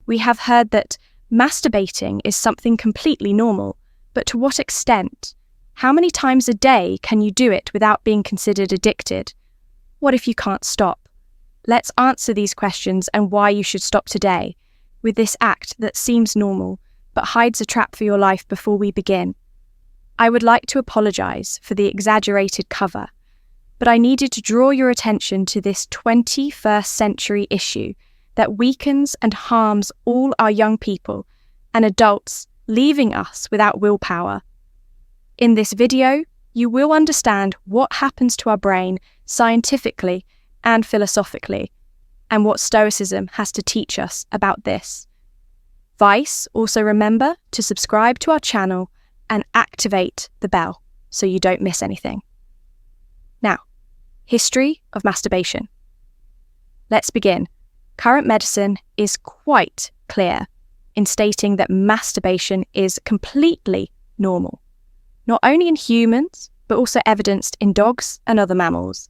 We have heard that masturbating is something completely normal, but to what extent? How many times a day can you do it without being considered addicted? What if you can't stop? Let's answer these questions and why you should stop today with this act that seems normal but hides a trap for your life before we begin. I would like to apologize for the exaggerated cover, but I needed to draw your attention to this 21st century issue that weakens and harms all our young people and adults, leaving us without willpower. In this video, you will understand what happens to our brain scientifically and philosophically, and what Stoicism has to teach us about this. Vice, also remember to subscribe to our channel and activate the bell so you don't miss anything. Now, history of masturbation. Let's begin. Current medicine is quite clear in stating that masturbation is completely normal, not only in humans, but also evidenced in dogs and other mammals.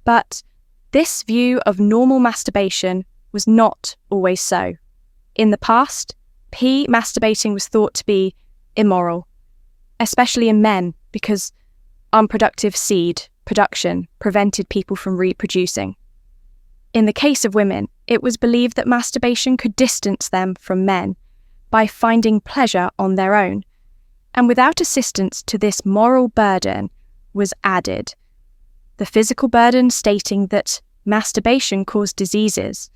But this view of normal masturbation was not always so. In the past, masturbating was thought to be immoral, especially in men, because unproductive seed production prevented people from reproducing. In the case of women, it was believed that masturbation could distance them from men by finding pleasure on their own, and without assistance to this moral burden was added the physical burden stating that masturbation caused diseases,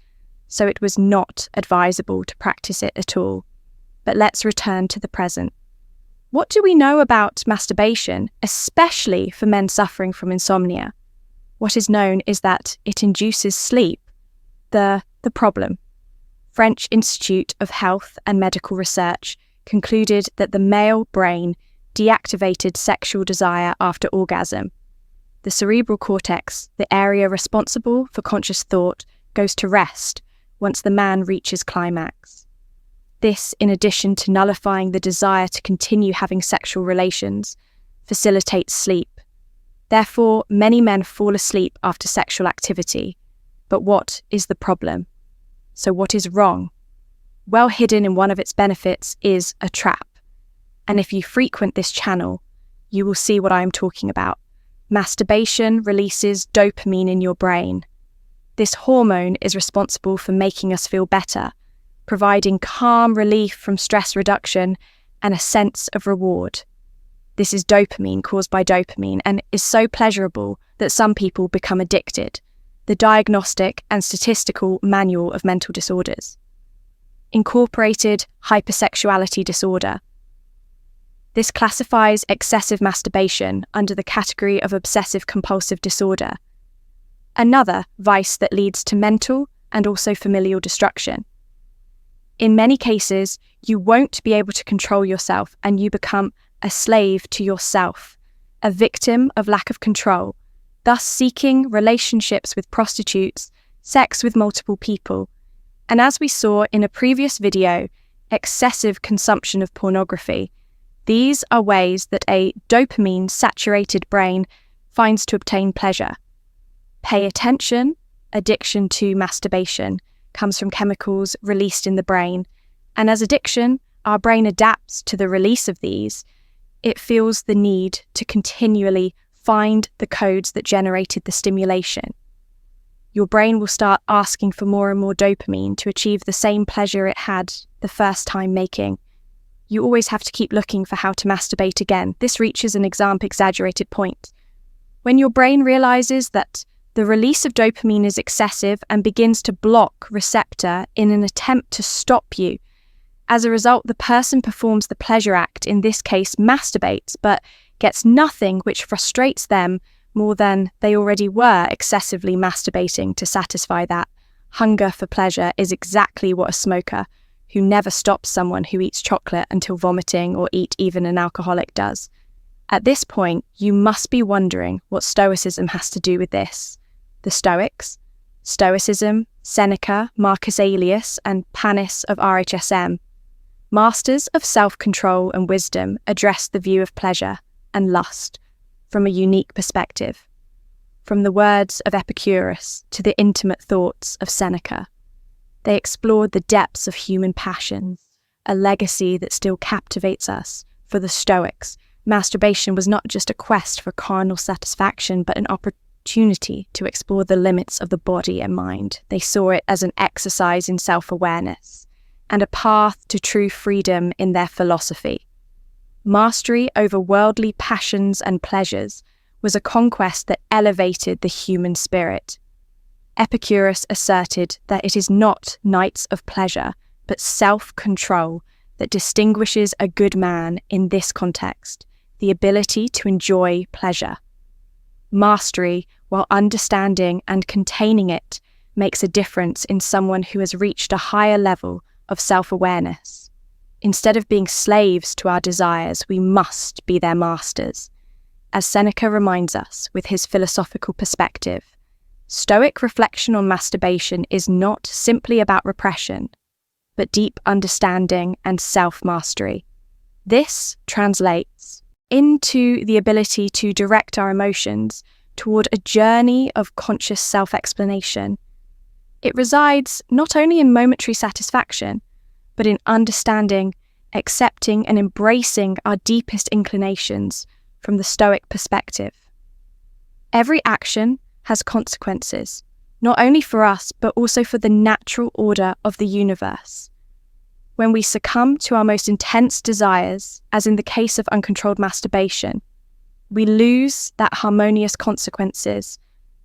so it was not advisable to practice it at all. But let's return to the present. What do we know about masturbation, especially for men suffering from insomnia? What is known is that it induces sleep. The problem. French Institute of Health and Medical Research concluded that the male brain deactivated sexual desire after orgasm. The cerebral cortex, the area responsible for conscious thought, goes to rest once the man reaches climax. This, in addition to nullifying the desire to continue having sexual relations, facilitates sleep. Therefore, many men fall asleep after sexual activity. But what is the problem? So what is wrong? Well hidden in one of its benefits is a trap. And if you frequent this channel, you will see what I am talking about. Masturbation releases dopamine in your brain. This hormone is responsible for making us feel better, providing calm relief from stress reduction and a sense of reward. This is dopamine caused by dopamine and is so pleasurable that some people become addicted. The Diagnostic and Statistical Manual of Mental Disorders. Incorporated hypersexuality disorder. This classifies excessive masturbation under the category of obsessive-compulsive disorder, another vice that leads to mental and also familial destruction. In many cases, you won't be able to control yourself and you become a slave to yourself, a victim of lack of control, thus seeking relationships with prostitutes, sex with multiple people, and as we saw in a previous video, excessive consumption of pornography. These are ways that a dopamine-saturated brain finds to obtain pleasure. Pay attention, addiction to masturbation comes from chemicals released in the brain, and as addiction, our brain adapts to the release of these. It feels the need to continually find the codes that generated the stimulation. Your brain will start asking for more and more dopamine to achieve the same pleasure it had the first time making. You always have to keep looking for how to masturbate again. This reaches an exaggerated point. When your brain realizes that the release of dopamine is excessive and begins to block receptor in an attempt to stop you. As a result, the person performs the pleasure act, in this case masturbates, but gets nothing, which frustrates them more than they already were excessively masturbating to satisfy that. Hunger for pleasure is exactly what a smoker who never stops someone who eats chocolate until vomiting or eat even an alcoholic does. At this point, you must be wondering what Stoicism has to do with this. The Stoics, Stoicism, Seneca, Marcus Aurelius, and Panis of RHSM, masters of self-control and wisdom, address the view of pleasure and lust from a unique perspective, from the words of Epicurus to the intimate thoughts of Seneca. They explored the depths of human passions, a legacy that still captivates us. For the Stoics, masturbation was not just a quest for carnal satisfaction, but an opportunity to explore the limits of the body and mind. They saw it as an exercise in self-awareness and a path to true freedom in their philosophy. Mastery over worldly passions and pleasures was a conquest that elevated the human spirit. Epicurus asserted that it is not nights of pleasure, but self-control that distinguishes a good man in this context, the ability to enjoy pleasure. Mastery, while understanding and containing it, makes a difference in someone who has reached a higher level of self-awareness. Instead of being slaves to our desires, we must be their masters. As Seneca reminds us with his philosophical perspective, Stoic reflection on masturbation is not simply about repression, but deep understanding and self-mastery. This translates into the ability to direct our emotions toward a journey of conscious self-explanation. It resides not only in momentary satisfaction, but in understanding, accepting, and embracing our deepest inclinations from the Stoic perspective. Every action has consequences, not only for us, but also for the natural order of the universe. When we succumb to our most intense desires, as in the case of uncontrolled masturbation, we lose that harmonious consequences,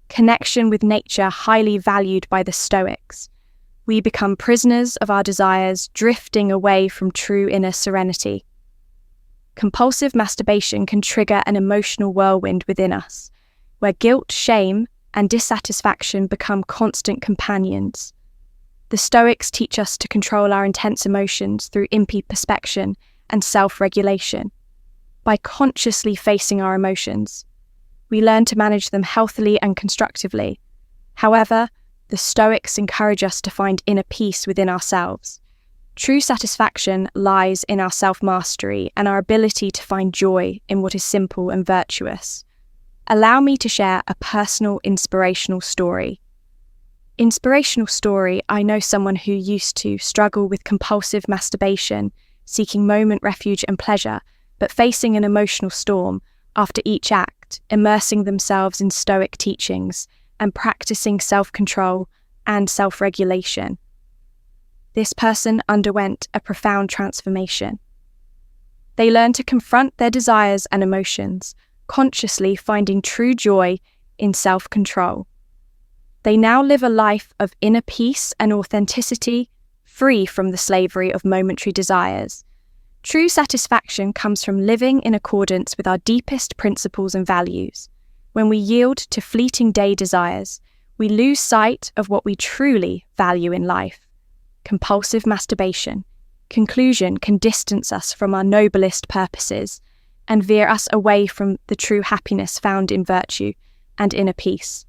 connection with nature highly valued by the Stoics. We become prisoners of our desires, drifting away from true inner serenity. Compulsive masturbation can trigger an emotional whirlwind within us, where guilt, shame, and dissatisfaction become constant companions. The Stoics teach us to control our intense emotions through introspection and self-regulation. By consciously facing our emotions, we learn to manage them healthily and constructively. However, the Stoics encourage us to find inner peace within ourselves. True satisfaction lies in our self-mastery and our ability to find joy in what is simple and virtuous. Allow me to share a personal inspirational story. I know someone who used to struggle with compulsive masturbation, seeking moment refuge and pleasure, but facing an emotional storm after each act, immersing themselves in Stoic teachings and practicing self-control and self-regulation. This person underwent a profound transformation. They learned to confront their desires and emotions, consciously finding true joy in self-control. They now live a life of inner peace and authenticity, free from the slavery of momentary desires. True satisfaction comes from living in accordance with our deepest principles and values. When we yield to fleeting day desires, we lose sight of what we truly value in life. Compulsive masturbation, conclusion, can distance us from our noblest purposes and veer us away from the true happiness found in virtue and inner peace.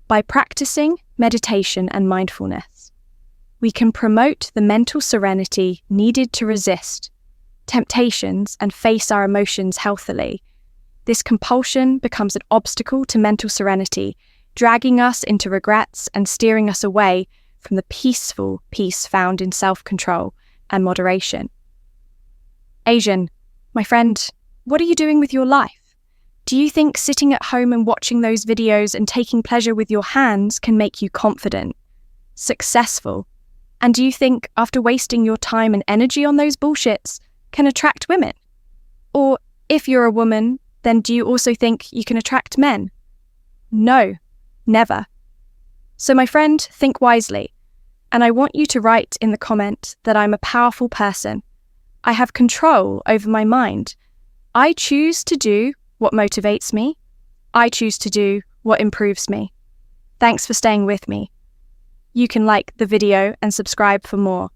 By practicing meditation and mindfulness, we can promote the mental serenity needed to resist temptations and face our emotions healthily. This compulsion becomes an obstacle to mental serenity, dragging us into regrets and steering us away from the peaceful peace found in self-control and moderation. Asian, my friend, what are you doing with your life? Do you think sitting at home and watching those videos and taking pleasure with your hands can make you confident, successful? And do you think after wasting your time and energy on those bullshits can attract women? Or if you're a woman, then do you also think you can attract men? No, never. So my friend, think wisely. And I want you to write in the comment that I'm a powerful person. I have control over my mind. I choose to do what motivates me. I choose to do what improves me. Thanks for staying with me. You can like the video and subscribe for more.